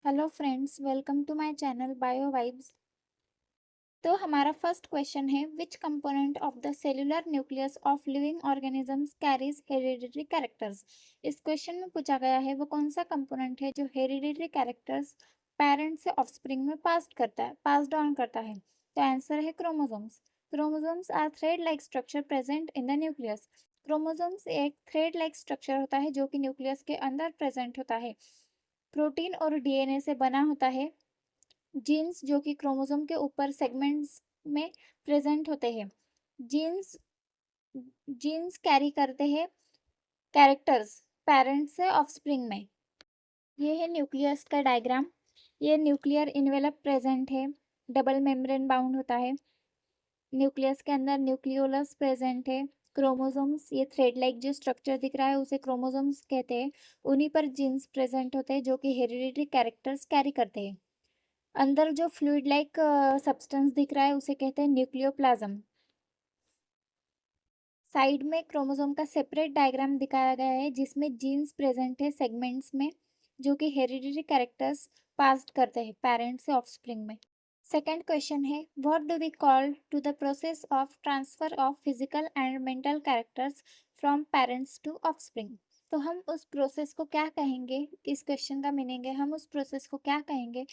Hello friends, welcome to my channel bio vibes. तो हमारा first question है, which component of the cellular nucleus of living organisms carries hereditary characters. इस question में पूछा गया है वो कौन सा कंपोनेंट है जो हेरिडिटरी कैरेक्टर्स पेरेंट से ऑफस्प्रिंग में पास डाउन करता है। तो आंसर है chromosomes. Chromosomes are thread like structure present in the nucleus. Chromosomes एक थ्रेड लाइक स्ट्रक्चर होता है जो कि न्यूक्लियस के अंदर प्रेजेंट होता है। प्रोटीन और डीएनए से बना होता है। जीन्स जो कि क्रोमोसोम के ऊपर सेगमेंट्स में प्रेजेंट होते हैं। जीन्स जीन्स कैरी करते हैं कैरेक्टर्स पेरेंट्स से ऑफस्प्रिंग में। ये है न्यूक्लियस का डायग्राम। ये न्यूक्लियर इन्वेलप प्रेजेंट है, डबल मेम्ब्रेन बाउंड होता है। न्यूक्लियस के अंदर न्यूक्लियोलस प्रेजेंट है। क्रोमोसोम्स, ये थ्रेड लाइक जो स्ट्रक्चर दिख रहा है उसे क्रोमोसोम्स कहते हैं। उन्हीं पर जीन्स प्रेजेंट होते हैं जो कि हेरिडिटरी कैरेक्टर्स कैरी करते हैं। अंदर जो फ्लूइड लाइक सब्सटेंस दिख रहा है उसे कहते हैं न्यूक्लियोप्लाज्म। साइड में क्रोमोसोम का सेपरेट डायग्राम दिखाया गया है जिसमें जीन्स प्रेजेंट है सेगमेंट्स में, जो कि हेरिडिटरी कैरेक्टर्स पास्ड करते हैं पेरेंट्स से ऑफस्प्रिंग में। सेकेंड क्वेश्चन है, what do we call to the process of transfer of physical and mental characters from parents to offspring. तो हम उस प्रोसेस को क्या कहेंगे, इस क्वेश्चन का मीनिंग है हम उस प्रोसेस को क्या कहेंगे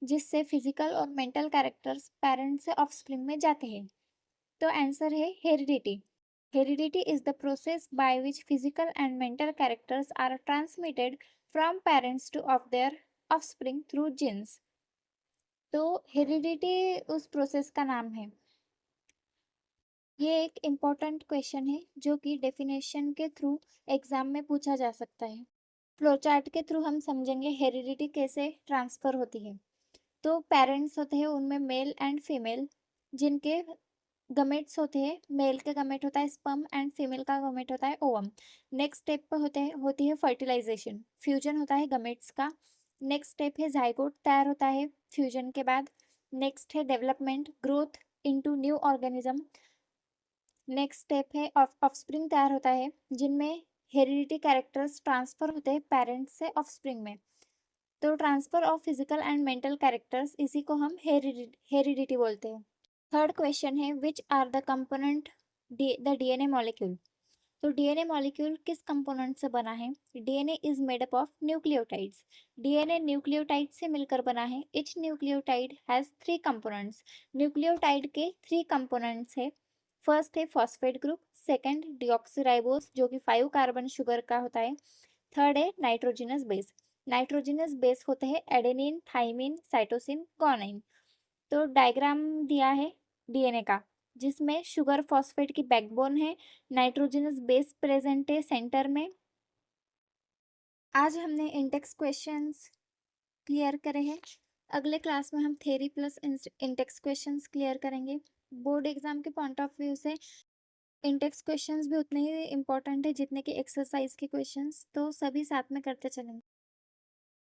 जिससे फिजिकल और मेंटल कैरेक्टर्स पेरेंट्स से ऑफस्प्रिंग में जाते हैं। तो आंसर है heredity. Heredity is the process by which physical and mental characters are transmitted from parents to of their offspring through genes. तो हेरिडिटी उस प्रोसेस का नाम है। ये एक इम्पॉर्टेंट क्वेश्चन है जो कि डेफिनेशन के थ्रू एग्जाम में पूछा जा सकता है। फ्लोचार्ट के थ्रू हम समझेंगे हेरिडिटी कैसे ट्रांसफर होती है। तो पेरेंट्स होते हैं उनमें मेल एंड फीमेल, जिनके गमेट्स होते हैं। मेल के गमेट होता है स्पर्म एंड फीमेल का गमेट होता है ओवम। नेक्स्ट स्टेप पर होती है फर्टिलाइजेशन, फ्यूजन होता है गमेट्स का। नेक्स्ट स्टेप है जाइगोट तैयार होता है फ्यूजन के बाद। नेक्स्ट है development, growth into new organism. Next step है ऑफस्प्रिंग तैयार होता है जिनमें हेरिडिटी कैरेक्टर्स ट्रांसफर होते हैं पेरेंट्स से ऑफस्प्रिंग में। तो transfer of physical and mental characters, इसी को हम हेरिडिटी बोलते हैं। थर्ड क्वेश्चन है, which are the component the DNA molecule. तो डीएनए मॉलिक्यूल किस कंपोनेंट से बना है। DNA is made up of nucleotides. DNA nucleotide से मिलकर बना है। Each nucleotide has three components. Nucleotide के थ्री कंपोनेंट्स है। फर्स्ट है फॉस्फेट ग्रुप, सेकंड डीऑक्सीराइबोस जो कि 5 कार्बन शुगर का होता है। थर्ड है नाइट्रोजिनस बेस। नाइट्रोजिनस बेस होते हैं एडेनिन, थाइमिन, साइटोसिन, गुआनिन। तो डायग्राम दिया है डीएनए का जिसमें शुगर फॉस्फेट की बैकबोन है, नाइट्रोजनस बेस प्रेजेंट है सेंटर में। आज हमने इंडेक्स क्वेश्चंस क्लियर करे हैं। अगले क्लास में हम theory plus index questions clear करेंगे। बोर्ड एग्जाम के पॉइंट ऑफ व्यू से इंडेक्स क्वेश्चंस भी उतने ही इंपॉर्टेंट है जितने कि एक्सरसाइज के क्वेश्चंस, तो सभी साथ में करते चलेंगे।